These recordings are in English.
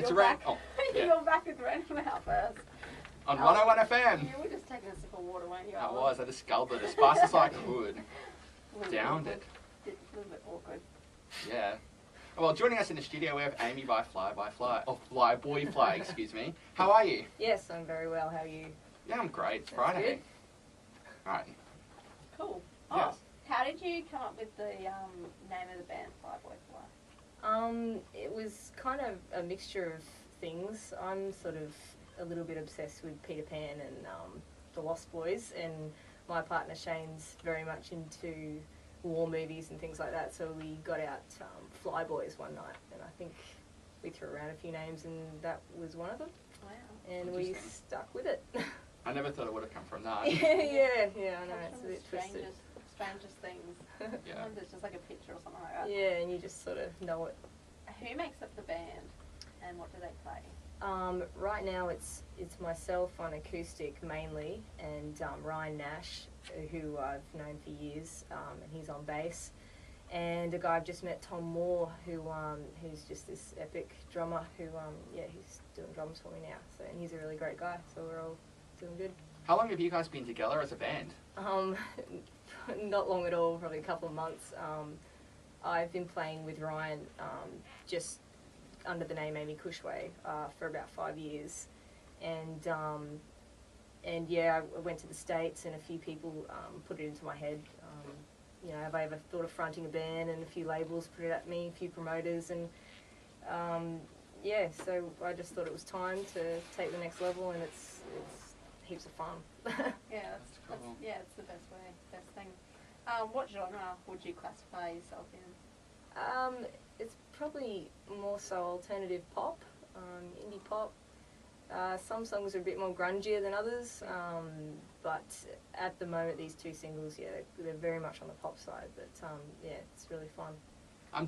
It's around. Oh, yeah. You're back with Random Outburst. On 101 FM. You were just taking a sip of water, weren't you? I was. I just gulped it as fast as I could. Downed it. A little bit awkward. Yeah. Well, joining us in the studio we have Amy Boy Fly, excuse me. How are you? Yes, I'm very well. How are you? Yeah, I'm great. It's Friday. Good. Right. Cool. Yes. How did you come up with the name of the band, Fly Boy Fly? It was kind of a mixture of things. I'm sort of a little bit obsessed with Peter Pan and the Lost Boys, and my partner Shane's very much into war movies and things like that, so we got out Fly Boys one night, and I think we threw around a few names, and that was one of them. Wow. And we stuck with it. I never thought it would have come from that. yeah, I know, it's a bit twisted. Strangest things. Yeah. Sometimes it's just like a picture or something like that. Yeah, and you just sort of know it. Who makes up the band, and what do they play? Right now it's myself on acoustic mainly, and Ryan Nash, who I've known for years, and he's on bass, and a guy I've just met, Tom Moore, who's just this epic drummer who he's doing drums for me now, so, and he's a really great guy, so we're all doing good. How long have you guys been together as a band? Not long at all, probably a couple of months. I've been playing with Ryan just under the name Amy Cushway for about 5 years, and yeah, I went to the States, and a few people put it into my head. You know, have I ever thought of fronting a band? And a few labels put it at me, a few promoters, and yeah, so I just thought it was time to take the next level, and it's heaps of fun. Yeah, that's cool. It's the best thing. What genre would you classify yourself in? It's probably more so alternative pop, indie pop. Some songs are a bit more grungier than others, but at the moment these two singles, they're very much on the pop side, but yeah, it's really fun.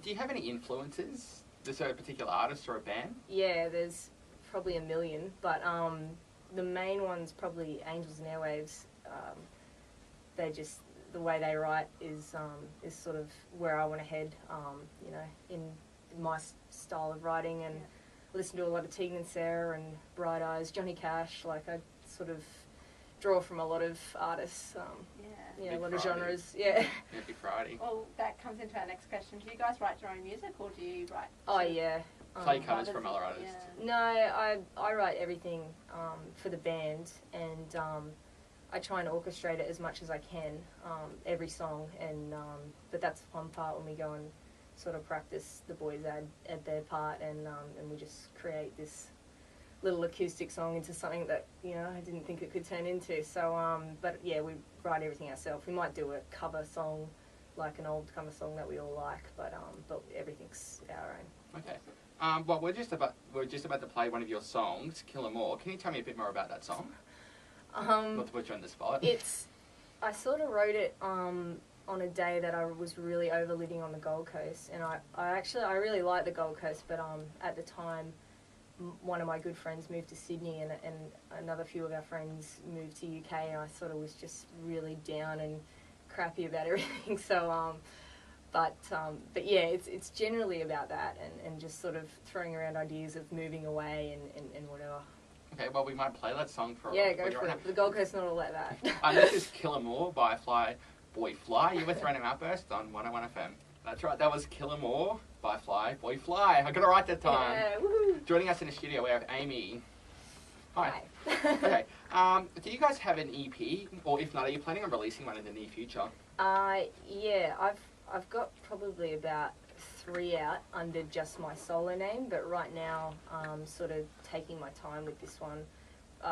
Do you have any influences? Is there a particular artist or a band? Yeah, there's probably a million, but the main one's probably Angels and Airwaves. They just, the way they write is sort of where I want to head, you know, in my style of writing, and listen to a lot of Tegan and Sarah and Bright Eyes, Johnny Cash. Like, I sort of draw from a lot of artists, a lot of genres. Yeah. Big Friday. Well, that comes into our next question. Do you guys write your own music, or do you write? Oh yeah. Play covers from other artists? Yeah. No, I write everything for the band, and I try and orchestrate it as much as I can, every song, and but that's the fun part when we go and sort of practice. The boys add their part, and we just create this little acoustic song into something that, you know, I didn't think it could turn into. So, but yeah, we write everything ourselves. We might do a cover song, like an old cover song that we all like, but everything's our own. Okay. Well, we're just about to play one of your songs, Kill 'Em All. Can you tell me a bit more about that song? Not to put you on the spot. I sort of wrote it on a day that I was really overliving on the Gold Coast, and I really like the Gold Coast, but at the time, one of my good friends moved to Sydney, and another few of our friends moved to UK, and I sort of was just really down and crappy about everything. So, but yeah, it's generally about that, and just sort of throwing around ideas of moving away and whatever. Okay, well, we might play that song for go for it. The Gold Coast not all like that. This is Kill 'Em All by Fly Boy Fly. You're with Random Outburst on 101 FM. That's right, that was Kill 'Em All by Fly Boy Fly. I got it right that time. Yeah, woohoo. Joining us in the studio we have Amy. Hi. Hi. Okay, do you guys have an EP, or if not, are you planning on releasing one in the near future? Yeah, I've got probably about 3 out under just my solo name, but right now I'm sort of taking my time with this one.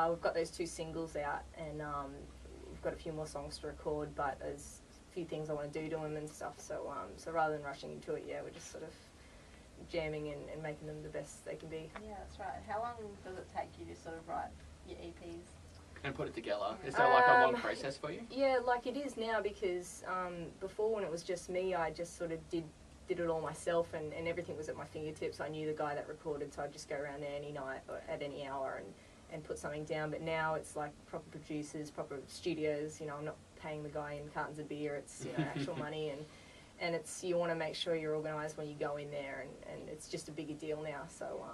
We've got those 2 singles out, and we've got a few more songs to record, but there's a few things I want to do to them and stuff, so rather than rushing into it, we're just sort of jamming and making them the best they can be. Yeah, that's right. How long does it take you to sort of write your EPs? And put it together. Is that like a long process for you? Yeah, like it is now, because before, when it was just me, I just sort of did it all myself, and everything was at my fingertips. I knew the guy that recorded, so I'd just go around there any night or at any hour and put something down. But now it's like proper producers, proper studios. You know, I'm not paying the guy in cartons of beer. It's, you know, actual money, and you want to make sure you're organised when you go in there, and it's just a bigger deal now. So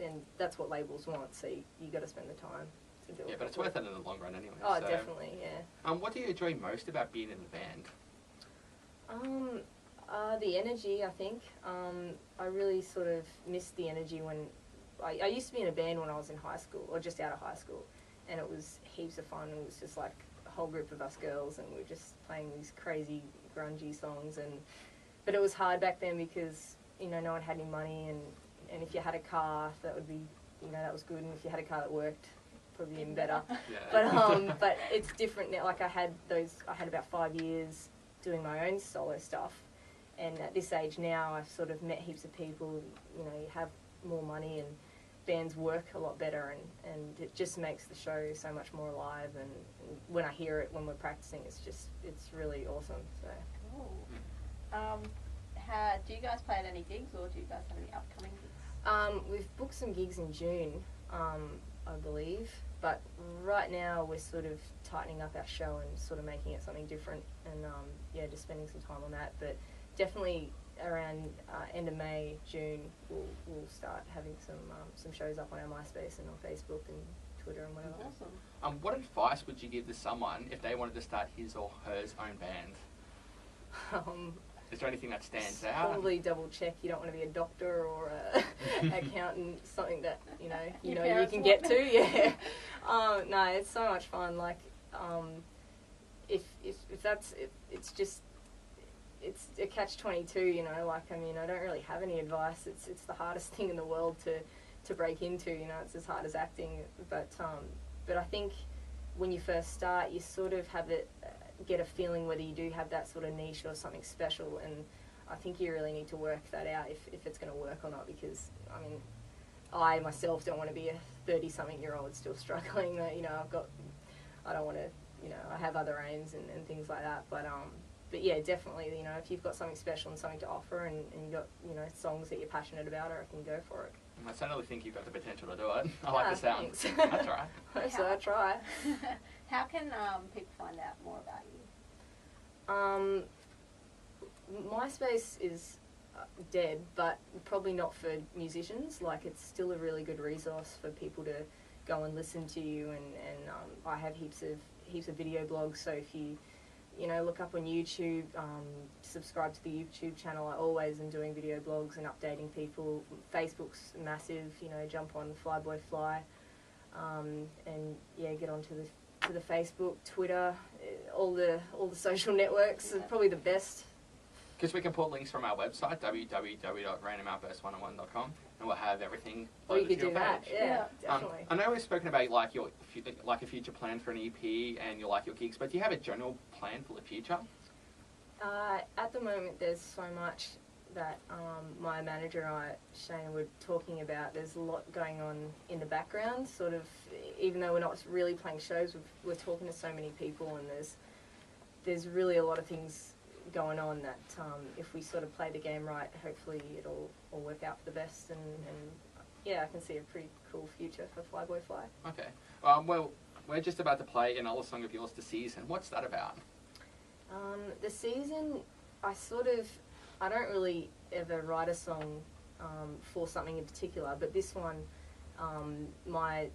and that's what labels want. So you got to spend the time to do it. Yeah, but it's worth it in the long run anyway. Oh, so. definitely, yeah. What do you enjoy most about being in the band? The energy, I think. I really sort of missed the energy when I used to be in a band when I was in high school, or just out of high school, and it was heaps of fun. It was just like a whole group of us girls, and we were just playing these crazy grungy songs, but it was hard back then because, you know, no one had any money, and if you had a car, that would be, you know, that was good, and if you had a car that worked, probably even better. Yeah. But it's different now. Like I had about 5 years doing my own solo stuff, and at this age now I've sort of met heaps of people. You know, you have more money and bands work a lot better, and it just makes the show so much more alive, and when I hear it when we're practicing, it's really awesome. So cool. Do you guys play at any gigs, or do you guys have any upcoming gigs? We've booked some gigs in June, I believe, but right now we're sort of tightening up our show and sort of making it something different, and just spending some time on that. But definitely around end of May, June, we'll start having some shows up on our Myspace and on Facebook and Twitter and whatever. Awesome. What advice would you give to someone if they wanted to start his or her own band? Is there anything that stands out? Probably double check. You don't want to be a doctor or a accountant, something that you can get to. Yeah. No, it's so much fun. Like, if that's it, it's just. It's a catch-22, you know, like, I mean, I don't really have any advice. It's the hardest thing in the world to break into, you know. It's as hard as acting, but I think when you first start, you sort of have get a feeling whether you do have that sort of niche or something special, and I think you really need to work that out if it's going to work or not, because, I mean, I myself don't want to be a 30-something-year-old still struggling, you know, I don't want to, you know, I have other aims and things like that, but yeah, definitely, you know, if you've got something special and something to offer, and you've got, you know, songs that you're passionate about, I reckon go for it. I certainly think you've got the potential to do it. I like the sound. Thanks. That's right. So I try. How can people find out more about you? MySpace is dead, but probably not for musicians. Like, it's still a really good resource for people to go and listen to you, and I have heaps of video blogs, so if you look up on YouTube, subscribe to the YouTube channel. I always am doing video blogs and updating people. Facebook's massive, you know, jump on Flyboy Fly, and yeah, get onto the Facebook, Twitter, all the social networks are probably the best. Because we can put links from our website, www.randomoutburst101.com, and we'll have everything loaded to your page. Yeah, definitely. I know we've spoken about like a future plan for an EP and your gigs, but do you have a general plan for the future? At the moment, there's so much that my manager and I, Shane, were talking about. There's a lot going on in the background, sort of, even though we're not really playing shows, we're talking to so many people, and there's really a lot of things going on that if we sort of play the game right, hopefully it'll all work out for the best, and yeah, I can see a pretty cool future for Flyboy Fly. Okay. Well, we're just about to play another song of yours, The Season. What's that about? The Season, I don't really ever write a song for something in particular, but this one, my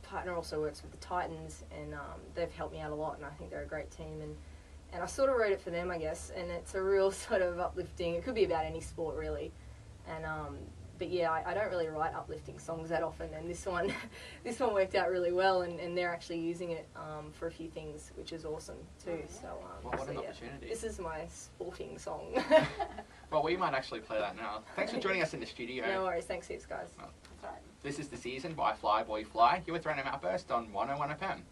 partner also works with the Titans, and they've helped me out a lot, and I think they're a great team, and I sort of wrote it for them, I guess, and it's a real sort of uplifting. It could be about any sport, really, and but yeah, I don't really write uplifting songs that often, and this one worked out really well, and they're actually using it for a few things, which is awesome too. So, well, what an opportunity! This is my sporting song. Well, we might actually play that now. Thanks for joining us in the studio. No worries, thanks heaps, guys. Well, this is The Season by Flyboy Fly. You're with Random Outburst on 101 FM.